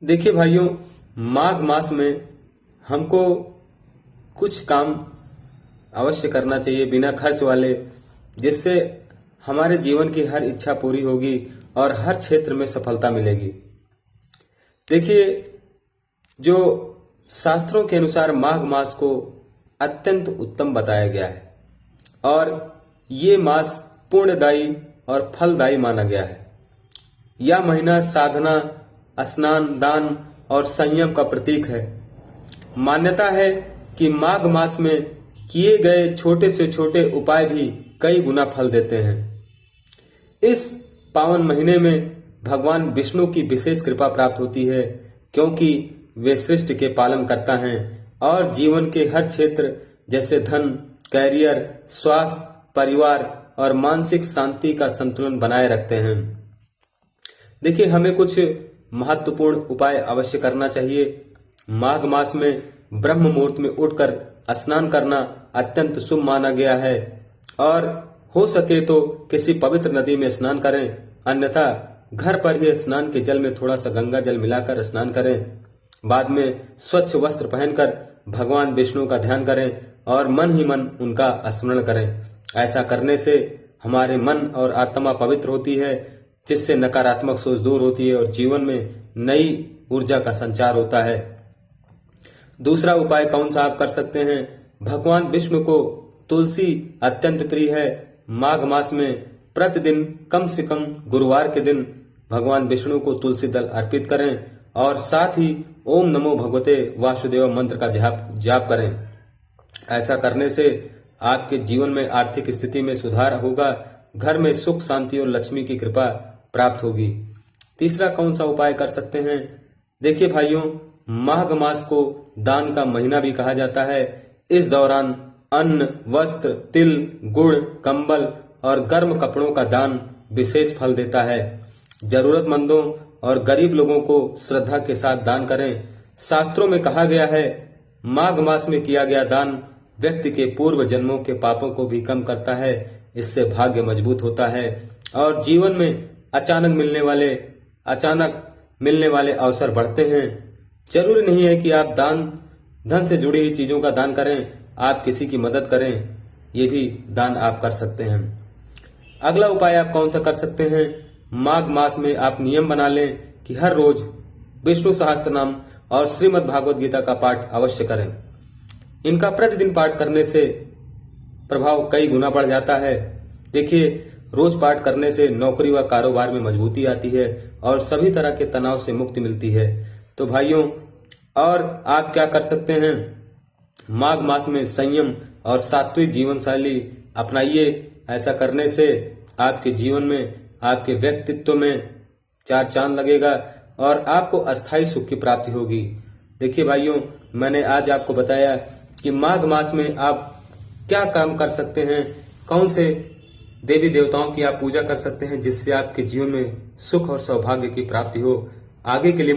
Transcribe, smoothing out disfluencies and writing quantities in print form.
देखिए भाइयों, माघ मास में हमको कुछ काम अवश्य करना चाहिए बिना खर्च वाले, जिससे हमारे जीवन की हर इच्छा पूरी होगी और हर क्षेत्र में सफलता मिलेगी। देखिए, जो शास्त्रों के अनुसार माघ मास को अत्यंत उत्तम बताया गया है और ये मास पुण्यदायी और फलदायी माना गया है। यह महीना साधना, स्नान, दान और संयम का प्रतीक है। मान्यता है कि माघ मास में किए गए छोटे से छोटे उपाय भी कई गुना फल देते हैं। इस पावन महीने में भगवान विष्णु की विशेष कृपा प्राप्त होती है, क्योंकि वे सृष्टि के पालन करता हैं और जीवन के हर क्षेत्र जैसे धन, कैरियर, स्वास्थ्य, परिवार और मानसिक शांति का संतुलन बनाए रखते हैं। देखिए, हमें कुछ महत्वपूर्ण उपाय अवश्य करना चाहिए। माघ मास में ब्रह्म मुहूर्त में उठकर स्नान करना अत्यंत शुभ माना गया है और हो सके तो किसी पवित्र नदी में स्नान करें, अन्यथा घर पर ही स्नान के जल में थोड़ा सा गंगा जल मिलाकर स्नान करें। बाद में स्वच्छ वस्त्र पहनकर भगवान विष्णु का ध्यान करें और मन ही मन उनका स्मरण करें। ऐसा करने से हमारे मन और आत्मा पवित्र होती है, जिससे नकारात्मक सोच दूर होती है और जीवन में नई ऊर्जा का संचार होता है। दूसरा उपाय कौन सा आप कर सकते हैं? भगवान विष्णु को तुलसी अत्यंत प्रिय है। माघ मास में प्रतिदिन कम से कम गुरुवार के दिन भगवान विष्णु को तुलसी दल अर्पित करें और साथ ही ओम नमो भगवते वासुदेव मंत्र का जाप करें। ऐसा करने से आपके जीवन में आर्थिक स्थिति में सुधार होगा, घर में सुख, शांति और लक्ष्मी की कृपा प्राप्त होगी। तीसरा कौन सा उपाय कर सकते हैं? देखिए भाइयों, माघ मास को दान का महीना भी कहा जाता है। इस दौरान अन्न, वस्त्र, तिल, गुड़, कंबल और गर्म कपड़ों का दान विशेष फल देता है। जरूरतमंदों और गरीब लोगों को श्रद्धा के साथ दान करें। शास्त्रों में कहा गया है, माघ मास में किया गया दान व्यक्ति के पूर्व जन्मों के पापों को भी कम करता है। इससे भाग्य मजबूत होता है और जीवन में अचानक मिलने वाले अवसर बढ़ते हैं। जरूरी नहीं है कि आप धन से जुड़ी हुई चीजों का दान करें, आप किसी की मदद करें, ये भी दान आप कर सकते हैं। अगला उपाय आप कौन सा कर सकते हैं? माघ मास में आप नियम बना लें कि हर रोज विष्णु सहस्त्रनाम और श्रीमद् भागवत गीता का पाठ अवश्य करें। इनका प्रतिदिन पाठ करने से प्रभाव कई गुना बढ़ जाता है। देखिए, रोज पाठ करने से नौकरी व कारोबार में मजबूती आती है और सभी तरह के तनाव से मुक्ति मिलती है। तो भाइयों, और आप क्या कर सकते हैं? माघ मास में संयम और सात्विक जीवन शैली अपनाइए। ऐसा करने से आपके जीवन में, आपके व्यक्तित्व में चार चांद लगेगा और आपको अस्थायी सुख की प्राप्ति होगी। देखिए भाइयों, मैंने आज आपको बताया कि माघ मास में आप क्या काम कर सकते हैं, कौन से देवी देवताओं की आप पूजा कर सकते हैं, जिससे आपके जीवन में सुख और सौभाग्य की प्राप्ति हो। आगे के लिए